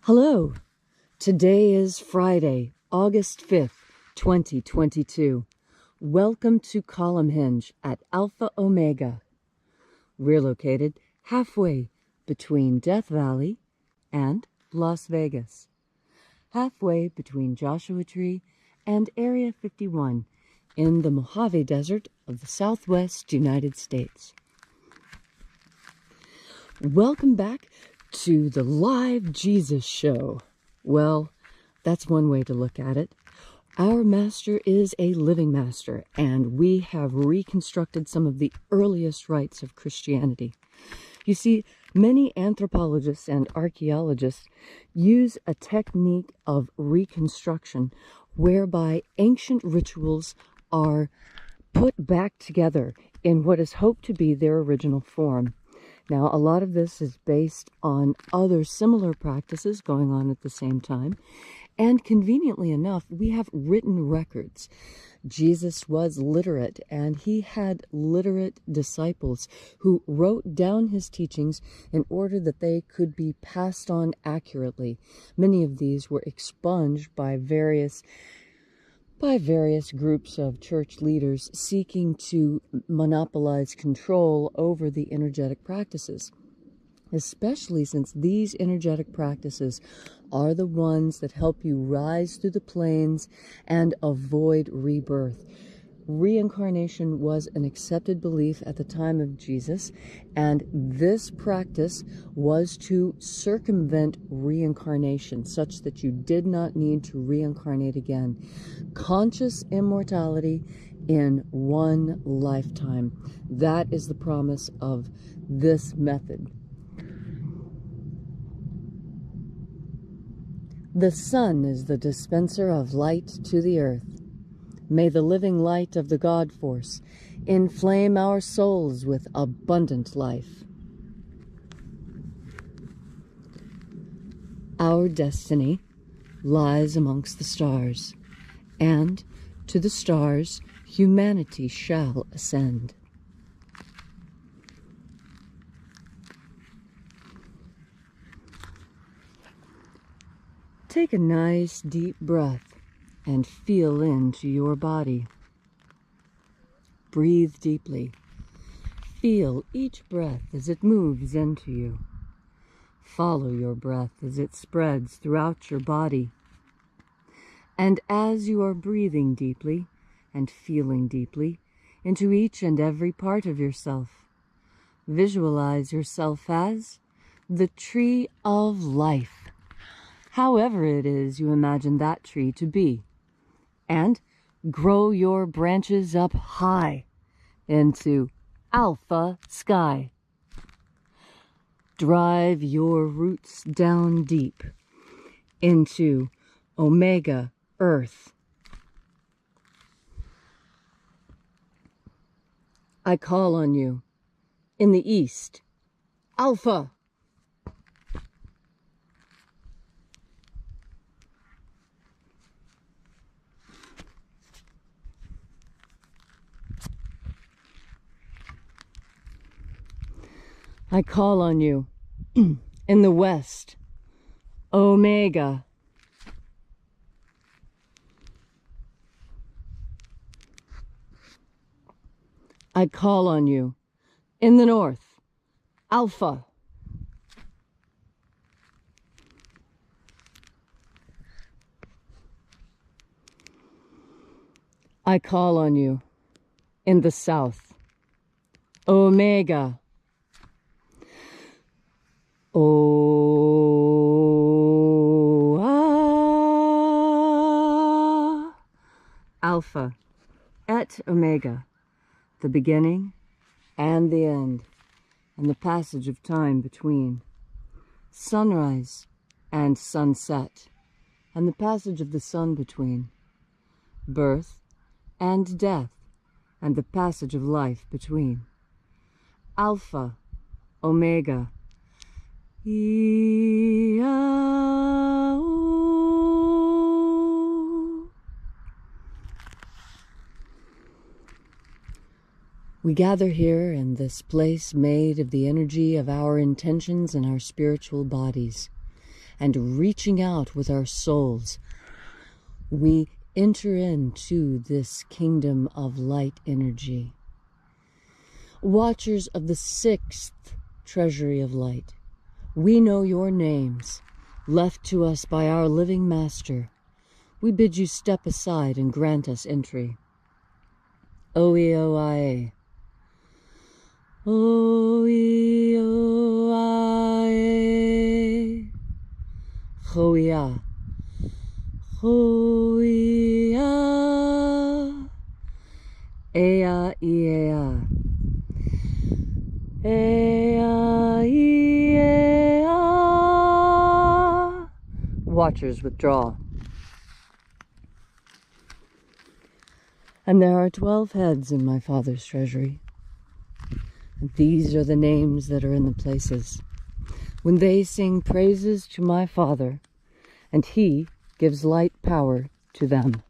Hello, today is Friday, August 5th, 2022. Welcome to Columnhenge at Alpha Ωmega. We're located halfway between Death Valley and Las Vegas, halfway between Joshua Tree and Area 51 in the Mojave Desert of the Southwest United States. Welcome back to the live Jesus show. Well, that's one way to look at it. Our master is a living master, and we have reconstructed some of the earliest rites of Christianity. You see, many anthropologists and archaeologists use a technique of reconstruction whereby ancient rituals are put back together in what is hoped to be their original form. Now, a lot of this is based on other similar practices going on at the same time. And conveniently enough, we have written records. Jesus was literate, and he had literate disciples who wrote down his teachings in order that they could be passed on accurately. Many of these were expunged by various groups of church leaders seeking to monopolize control over the energetic practices, especially since these energetic practices are the ones that help you rise through the planes and avoid rebirth. Reincarnation was an accepted belief at the time of Jesus, and this practice was to circumvent reincarnation such that you did not need to reincarnate again. Conscious immortality in one lifetime. That is the promise of this method. The sun is the dispenser of light to the earth. May the living light of the God Force inflame our souls with abundant life. Our destiny lies amongst the stars, and to the stars humanity shall ascend. Take a nice deep breath and feel into your body. Breathe deeply. Feel each breath as it moves into you. Follow your breath as it spreads throughout your body. And as you are breathing deeply and feeling deeply into each and every part of yourself, visualize yourself as the tree of life, however it is you imagine that tree to be. And grow your branches up high into alpha sky. Drive your roots down deep into omega earth. I call on you in the east, alpha. I call on you in the west, Omega. I call on you in the north, Alpha. I call on you in the south, Omega. Alpha et Omega, the beginning and the end, and the passage of time between. Sunrise and sunset, and the passage of the sun between. Birth and death, and the passage of life between. Alpha, Omega. We gather here in this place made of the energy of our intentions and our spiritual bodies, and reaching out with our souls, we enter into this kingdom of light energy. Watchers of the 6th Treasury of Light, we know your names, left to us by our living Master. We bid you step aside and grant us entry. Oe-o-i-a. Oe-o-i-a. Ho-ia. Ho-ia. Ea-ia. Ea-ia. Watchers withdraw. And there are 12 heads in my Father's treasury. And these are the names that are in the places. When they sing praises to my Father, and he gives light power to them.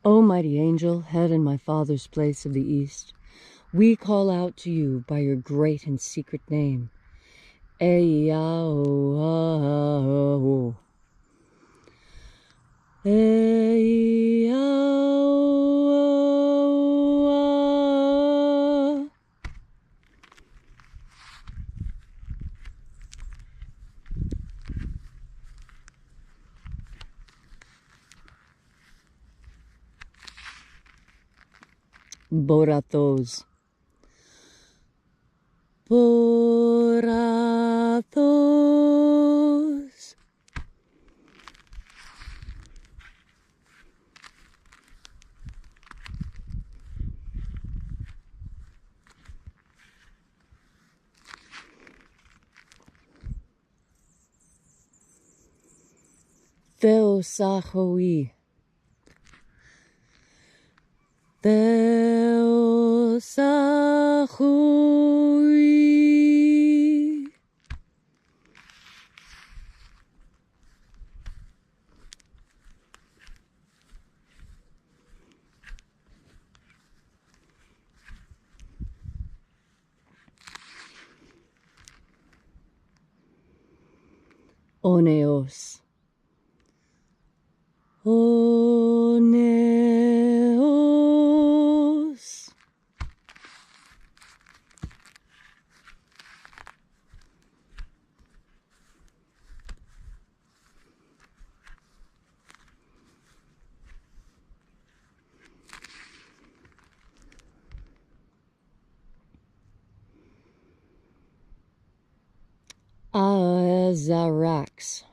O mighty angel, head in my Father's place of the East, we call out to you by your great and secret name. Ea-o-a-o. Ea-o-a. Borathos. Borathos. Theosahoi. Theosahoi. Oneos. Oneos. Azarax.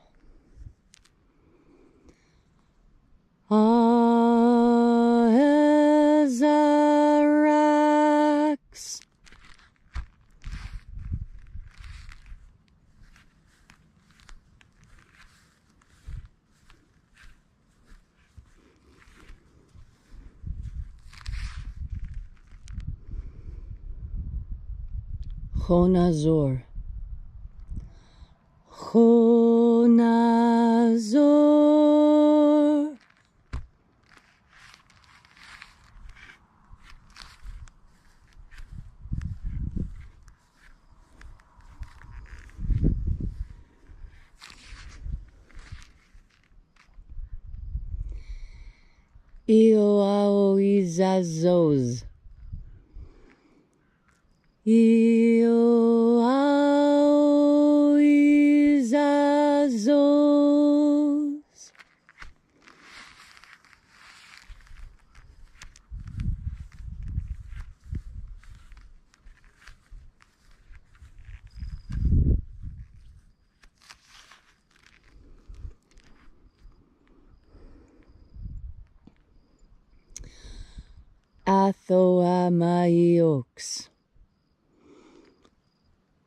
Azarax. Honazor. Honazor. Ioaoizazos. Ioaoizazos. Athoamaiox.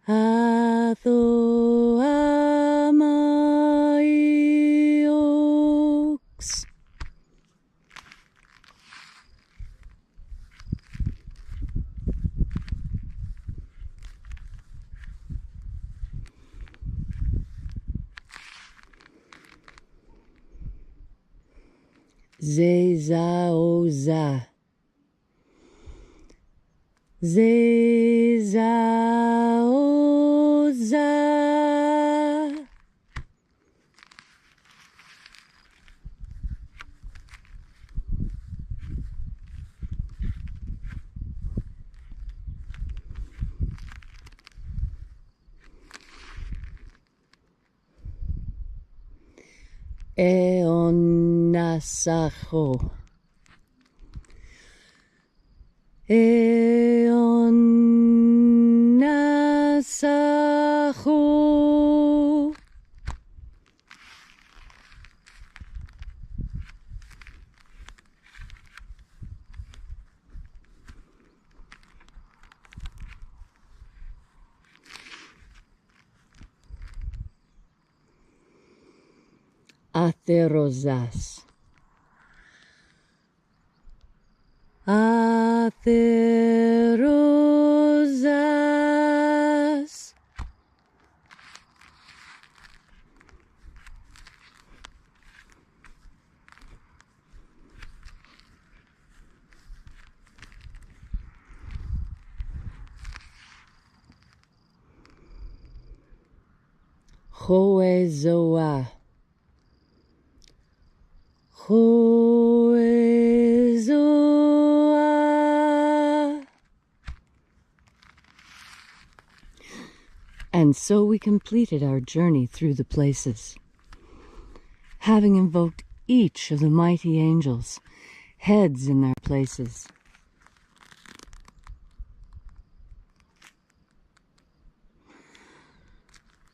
Athoamaiox. Zezaoza. Zezaoza. Eonasacho. Eonasacho. Atherozas. Atherozas. Hoezoa. Hoezoa. And so we completed our journey through the places, having invoked each of the mighty angels, heads in their places.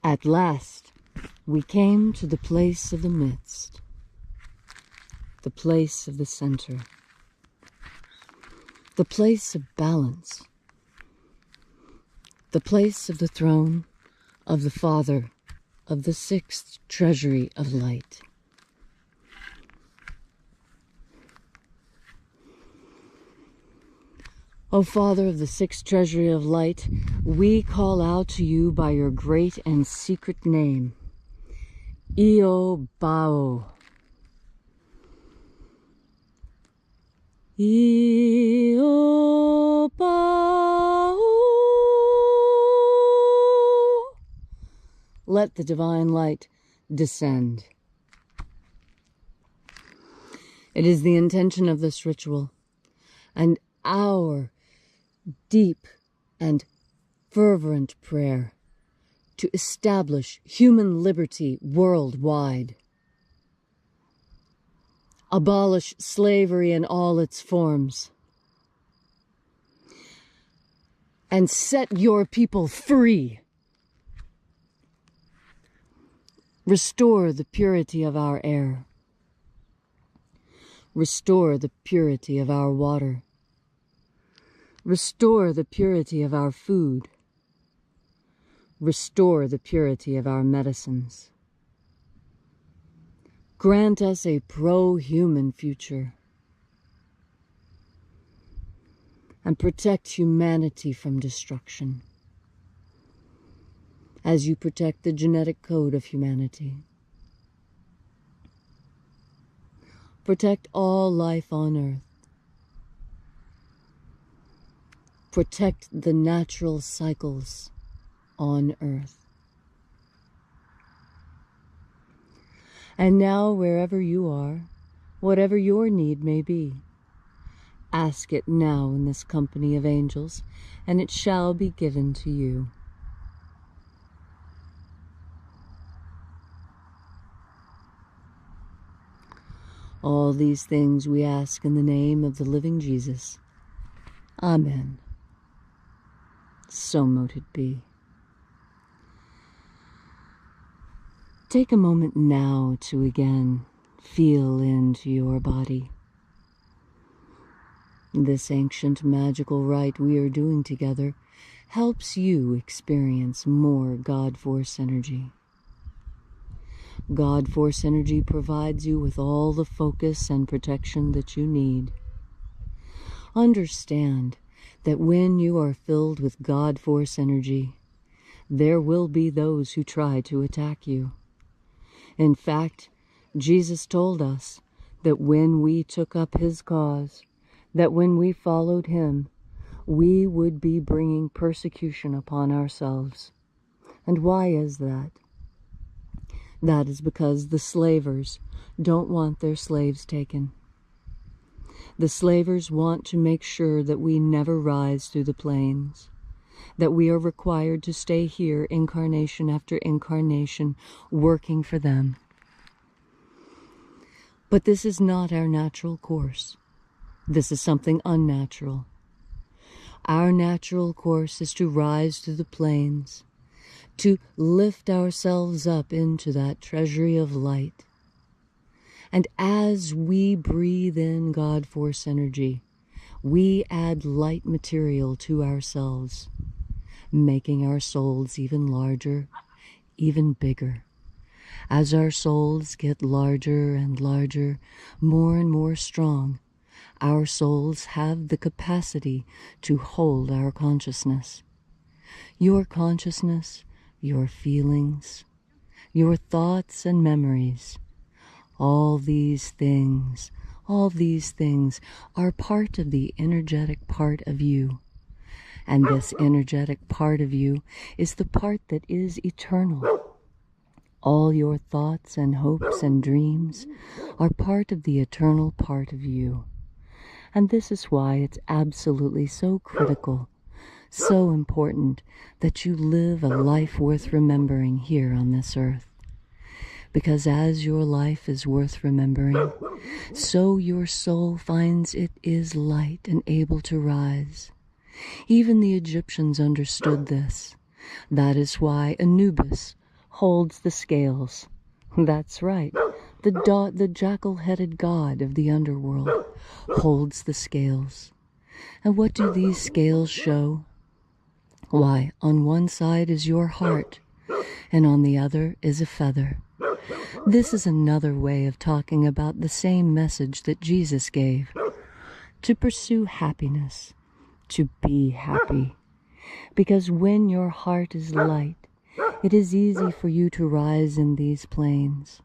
At last, we came to the place of the midst, the place of the center, the place of balance, the place of the throne of the Father of the sixth Treasury of Light. O Father of the sixth Treasury of Light, we call out to you by your great and secret name, Io Bao. Io Bao. Let the divine light descend. It is the intention of this ritual and our deep and fervent prayer to establish human liberty worldwide, abolish slavery in all its forms, and set your people free. Restore the purity of our air. Restore the purity of our water. Restore the purity of our food. Restore the purity of our medicines. Grant us a pro-human future. And protect humanity from destruction, as you protect the genetic code of humanity. Protect all life on earth. Protect the natural cycles on earth. And now, wherever you are, whatever your need may be, ask it now in this company of angels, and it shall be given to you. All these things we ask in the name of the living Jesus. Amen. So mote it be. Take a moment now to again feel into your body. This ancient magical rite we are doing together helps you experience more God Force energy. God Force energy provides you with all the focus and protection that you need. Understand that when you are filled with God Force energy, there will be those who try to attack you. In fact, Jesus told us that when we took up his cause, that when we followed him, we would be bringing persecution upon ourselves. And why is that? That is because the slavers don't want their slaves taken. The slavers want to make sure that we never rise through the plains, that we are required to stay here incarnation after incarnation, working for them. But this is not our natural course. This is something unnatural. Our natural course is to rise through the plains, to lift ourselves up into that treasury of light. And as we breathe in God Force energy, we add light material to ourselves, making our souls even larger, even bigger. As our souls get larger and larger, more and more strong, our souls have the capacity to hold our consciousness. Your consciousness, your feelings, your thoughts and memories, all these things are part of the energetic part of you. And this energetic part of you is the part that is eternal. All your thoughts and hopes and dreams are part of the eternal part of you. And this is why it's absolutely so critical, so important that you live a life worth remembering here on this earth. Because as your life is worth remembering, so your soul finds it is light and able to rise. Even the Egyptians understood this. That is why Anubis holds the scales. That's right. The jackal-headed god of the underworld holds the scales. And what do these scales show? Why, on one side is your heart, and on the other is a feather. This is another way of talking about the same message that Jesus gave. To pursue happiness, to be happy. Because when your heart is light, it is easy for you to rise in these plains.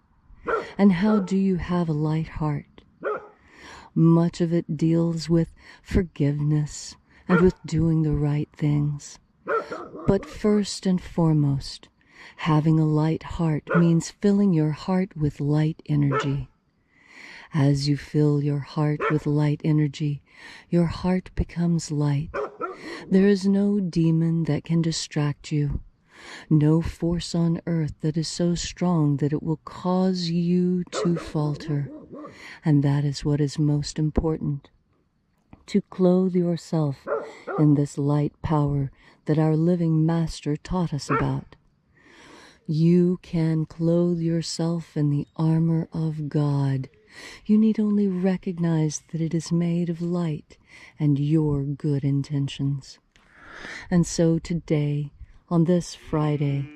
And how do you have a light heart? Much of it deals with forgiveness and with doing the right things. But first and foremost, having a light heart means filling your heart with light energy. As you fill your heart with light energy, your heart becomes light. There is no demon that can distract you. No force on earth that is so strong that it will cause you to falter. And that is what is most important. To clothe yourself in this light power that our living Master taught us about. You can clothe yourself in the armor of God. You need only recognize that it is made of light and your good intentions. And so today, on this Friday,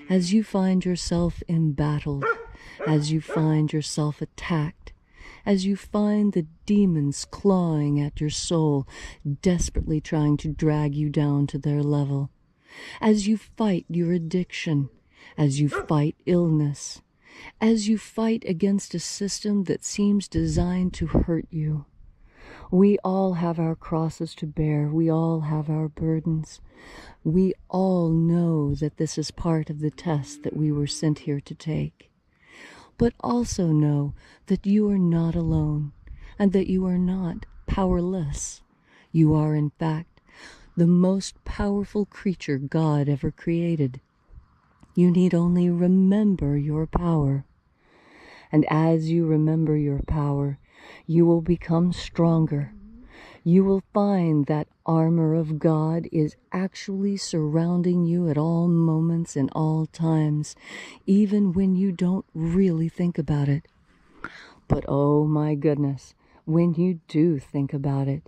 as you find yourself embattled, as you find yourself attacked, as you find the demons clawing at your soul, desperately trying to drag you down to their level, as you fight your addiction, as you fight illness, as you fight against a system that seems designed to hurt you. We all have our crosses to bear. We all have our burdens. We all know that this is part of the test that we were sent here to take. But also know that you are not alone and that you are not powerless. You are, in fact, the most powerful creature God ever created. You need only remember your power. And as you remember your power, you will become stronger. You will find that armor of God is actually surrounding you at all moments and all times, even when you don't really think about it. But oh my goodness, when you do think about it,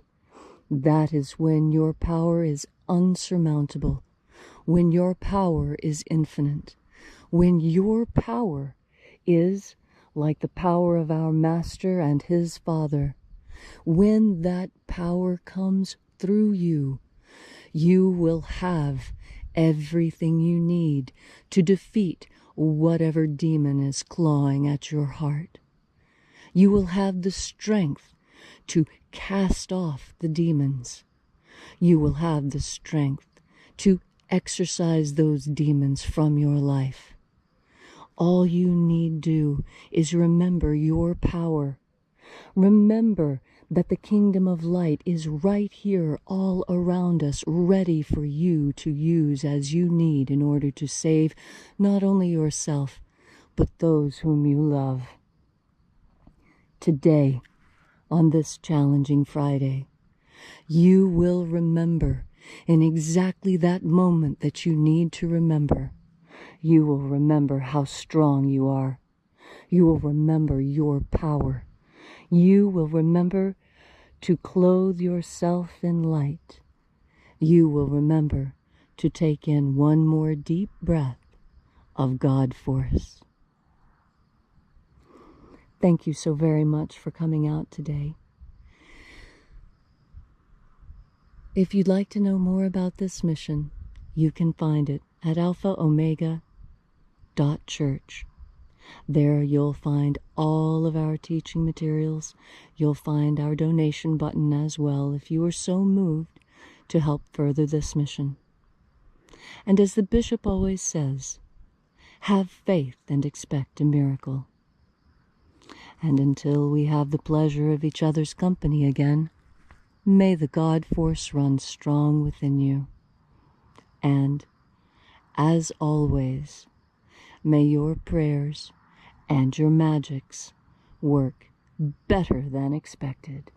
that is when your power is unsurmountable, when your power is infinite, when your power is like the power of our Master and his Father. When that power comes through you, you will have everything you need to defeat whatever demon is clawing at your heart. You will have the strength to cast off the demons. You will have the strength to exorcise those demons from your life. All you need do is remember your power. Remember that the kingdom of light is right here all around us, ready for you to use as you need in order to save not only yourself, but those whom you love. Today, on this challenging Friday, you will remember in exactly that moment that you need to remember. You will remember how strong you are. You will remember your power. You will remember to clothe yourself in light. You will remember to take in one more deep breath of God force. Thank you so very much for coming out today. If you'd like to know more about this mission, you can find it at alphaomega.church. There you'll find all of our teaching materials. You'll find our donation button as well if you are so moved to help further this mission. And as the bishop always says, have faith and expect a miracle. And until we have the pleasure of each other's company again, may the God force run strong within you. And, as always, may your prayers and your magics work better than expected.